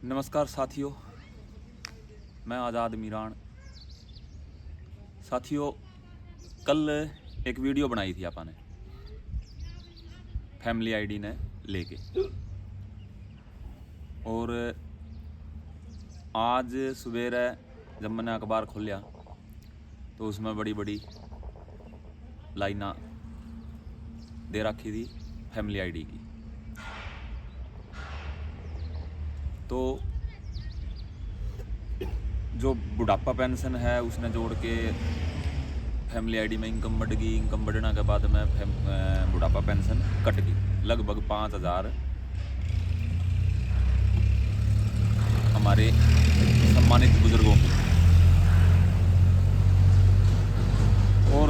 नमस्कार साथियों, मैं आज़ाद मीरान। साथियों, कल एक वीडियो बनाई थी आपने फैमिली आईडी ने लेके, और आज सवेरे जब मैंने अखबार खोलिया तो उसमें बड़ी बड़ी लाइना दे रखी थी फैमिली आईडी की। तो जो बुढ़ापा पेंशन है उसने जोड़ के फैमिली आईडी में इनकम बढ़ गई। इनकम बढ़ने के बाद में बुढ़ापा पेंशन कट गई, लगभग 5,000 हमारे सम्मानित बुजुर्गों की। और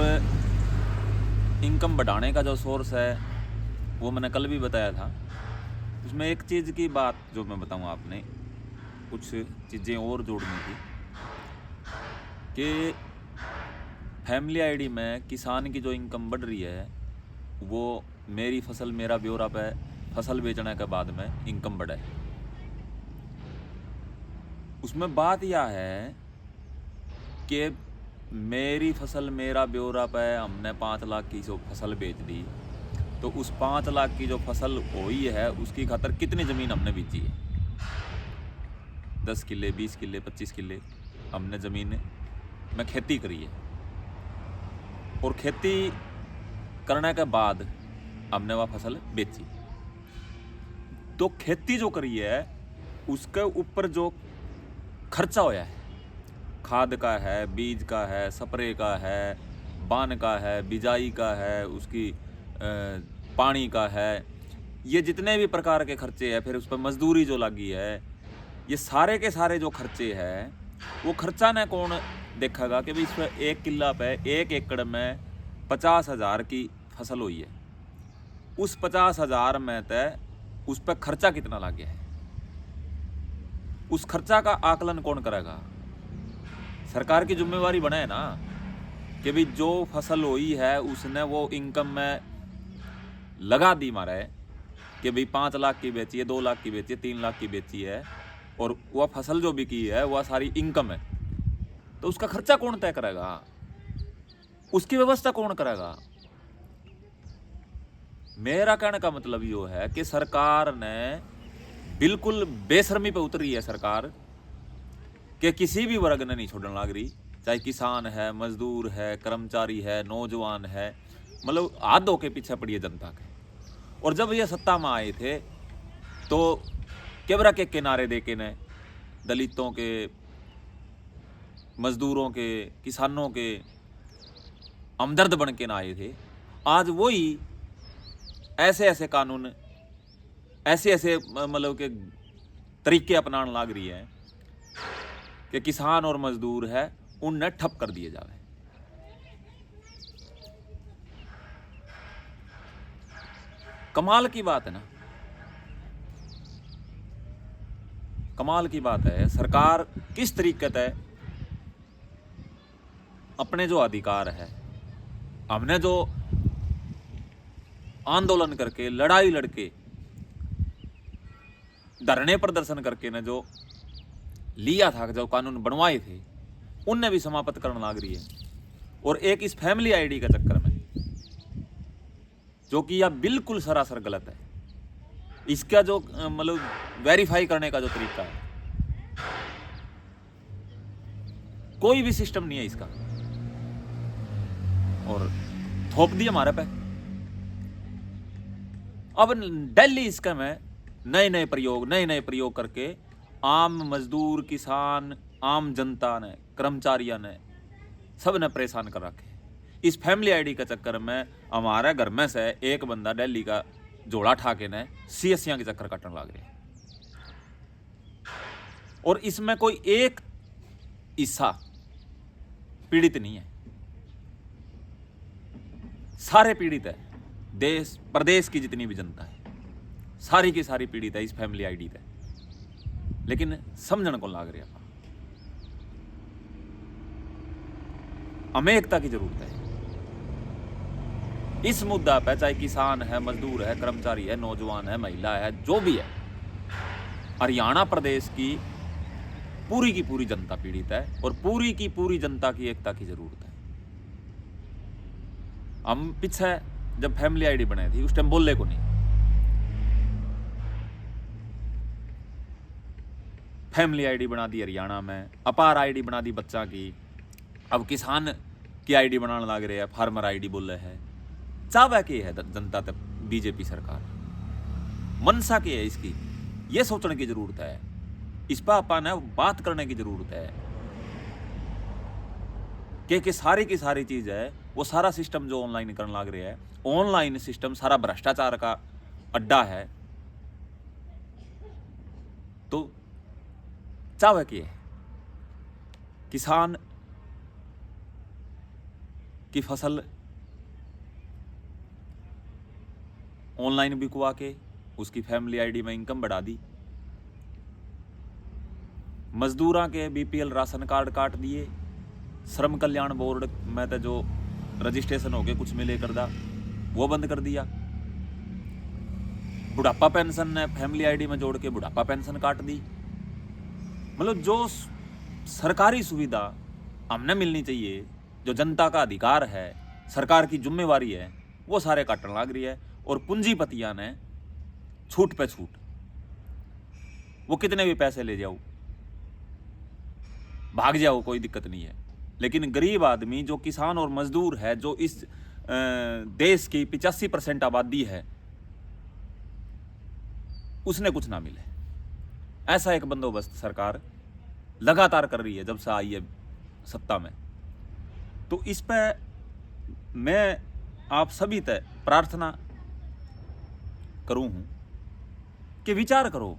इनकम बढ़ाने का जो सोर्स है वो मैंने कल भी बताया था। उसमें एक चीज़ की बात जो मैं बताऊँ, आपने कुछ चीज़ें और जोड़नी थी कि फैमिली आईडी में किसान की जो इनकम बढ़ रही है वो मेरी फसल मेरा ब्यौरा पे फसल बेचने के बाद में इनकम बढ़े। उसमें बात यह है कि मेरी फसल मेरा ब्यौरा पे हमने 5 लाख की जो फसल बेच दी, तो उस 5 लाख की जो फसल हुई है उसकी खातर कितनी ज़मीन हमने बेची है? 10 किले, 20 किले, 25 किले हमने ज़मीन में खेती करी है। और खेती करने के बाद हमने वह फसल बेची। तो खेती जो करी है उसके ऊपर जो खर्चा होया है, खाद का है, बीज का है, स्प्रे का है, बान का है, बिजाई का है, उसकी पानी का है, ये जितने भी प्रकार के खर्चे हैं, फिर उस पर मजदूरी जो लगी है, ये सारे के सारे जो खर्चे हैं वो खर्चा ने कौन देखेगा कि भाई इस पर 1 किला पे 1 एकड़ में 50,000 की फसल हुई है। उस 50,000 में तय उस पर खर्चा कितना लग गया है, उस खर्चा का आकलन कौन करेगा? सरकार की जिम्मेवारी बने है ना कि भाई जो फसल हुई है उसने वो इनकम में लगा दी मारे कि भाई 5 लाख की बेची है, 2 लाख की बेची है, 3 लाख की बेची है, और वह फसल जो भी की है वह सारी इनकम है। तो उसका खर्चा कौन तय करेगा? उसकी व्यवस्था कौन करेगा? मेरा कहने का मतलब यो है कि सरकार ने बिल्कुल बेशर्मी पे उतरी है सरकार, कि किसी भी वर्ग ने नहीं छोड़ने लग रही, चाहे किसान है, मजदूर है, कर्मचारी है, नौजवान है, मतलब हाथ धो के पीछे पड़ी है जनता के। और जब ये सत्ता में आए थे तो केवरा के किनारे दे के ने दलितों के, मजदूरों के, किसानों के हमदर्द बन के ना आए थे। आज वही ऐसे ऐसे कानून, ऐसे ऐसे मतलब के तरीके अपनाने लग रही है कि किसान और मजदूर है उन्हें ठप कर दिए जावे। कमाल की बात है ना, कमाल की बात है। सरकार किस तरीके से अपने जो अधिकार है, हमने जो आंदोलन करके, लड़ाई लड़के, धरने प्रदर्शन करके ने जो लिया था, जो कानून बनवाए थे, उनने भी समाप्त करने लग रही है। और एक इस फैमिली आईडी के चक्कर में, जो कि यह बिल्कुल सरासर गलत है, इसका जो मतलब वेरीफाई करने का जो तरीका है, कोई भी सिस्टम नहीं है इसका, और थोप दी हमारे पे। अब डेली इसका में नए नए प्रयोग करके आम मजदूर, किसान, आम जनता ने, कर्मचारियों ने, सब ने परेशान कर रखे। इस फैमिली आईडी के चक्कर में हमारे घर में से एक बंदा दिल्ली का जोड़ा ठाके ने सीएससियां के चक्कर काटने लग रहे। और इसमें कोई एक हिस्सा पीड़ित नहीं है, सारे पीड़ित है। देश प्रदेश की जितनी भी जनता है सारी की सारी पीड़ित है इस फैमिली आईडी पे, लेकिन समझने को लाग रहा। हमें एकता की जरूरत है इस मुद्दा पे, चाहे किसान है, मजदूर है, कर्मचारी है, नौजवान है, महिला है, जो भी है, हरियाणा प्रदेश की पूरी जनता पीड़ित है और पूरी की पूरी जनता की एकता की जरूरत है। हम पीछे जब फैमिली आईडी बनाई थी उस टाइम बोलने को नहीं, फैमिली आईडी बना दी हरियाणा में, अपार आईडी बना दी बच्चा की, अब किसान की आईडी बनाने लग रहे हैं, फार्मर आईडी बोल रहे हैं। चावा की है जनता तक बीजेपी सरकार, मनसा की है इसकी, ये सोचने की जरूरत है, इस पर अपन बात करने की जरूरत है कि सारी की सारी चीज है वो सारा सिस्टम जो ऑनलाइन करने लग रहे हैं, ऑनलाइन सिस्टम सारा भ्रष्टाचार का अड्डा है। तो चाव की है किसान की फसल ऑनलाइन बिकवा के उसकी फैमिली आईडी में इनकम बढ़ा दी, मजदूरों के बीपीएल राशन कार्ड काट दिए, श्रम कल्याण बोर्ड में तो जो रजिस्ट्रेशन हो गए कुछ मिले कर दा वो बंद कर दिया, बुढ़ापा पेंशन ने फैमिली आईडी में जोड़ के बुढ़ापा पेंशन काट दी। मतलब जो सरकारी सुविधा हमने मिलनी चाहिए, जो जनता का अधिकार है, सरकार की जिम्मेवारी है, वो सारे काटने लग रही है। और पूंजीपतियां ने छूट पे छूट, वो कितने भी पैसे ले जाओ, भाग जाओ, कोई दिक्कत नहीं है। लेकिन गरीब आदमी जो किसान और मजदूर है, जो इस देश की 85% आबादी है, उसने कुछ ना मिले। ऐसा एक बंदोबस्त सरकार लगातार कर रही है जब से आई है सत्ता में। तो इस पे मैं आप सभी तक प्रार्थना करूं हूं कि विचार करो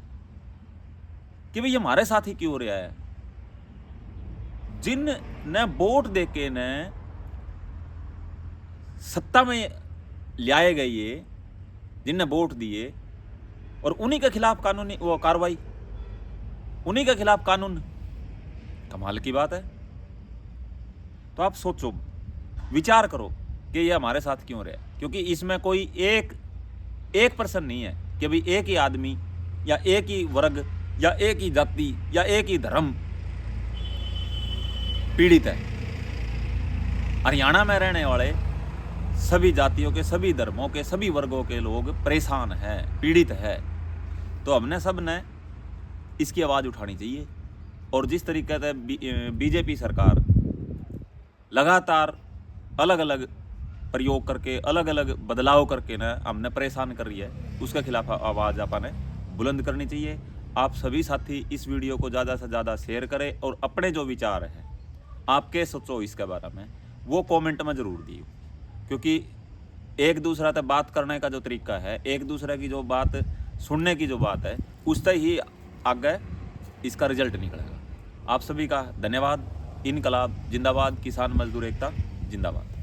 कि भाई हमारे साथ ही क्यों हो रहा है। जिन ने वोट देके ने सत्ता में लाए गए, ये जिनने वोट दिए, और उन्हीं के खिलाफ कानूनी वो कार्रवाई, उन्हीं के खिलाफ कानून, कमाल की बात है। तो आप सोचो, विचार करो कि ये हमारे साथ क्यों रहा है। क्योंकि इसमें कोई एक पर्सन नहीं है कि भाई एक ही आदमी या एक ही वर्ग या एक ही जाति या एक ही धर्म पीड़ित है। हरियाणा में रहने वाले सभी जातियों के, सभी धर्मों के, सभी वर्गों के लोग परेशान हैं, पीड़ित है। तो हमने सब ने इसकी आवाज़ उठानी चाहिए। और जिस तरीके से बीजेपी सरकार लगातार अलग अलग प्रयोग करके, अलग अलग बदलाव करके ना हमने परेशान कर रही है, उसके खिलाफ आवाज़ आपने बुलंद करनी चाहिए। आप सभी साथी इस वीडियो को ज़्यादा से ज़्यादा शेयर करें और अपने जो विचार हैं, आपके सोचो इसके बारे में, वो कमेंट में ज़रूर दिए। क्योंकि एक दूसरा से बात करने का जो तरीका है, एक दूसरे की जो बात सुनने की जो बात है, उससे ही आगे इसका रिजल्ट निकलेगा। आप सभी का धन्यवाद। इनकलाब जिंदाबाद, किसान मजदूर एकता जिंदाबाद।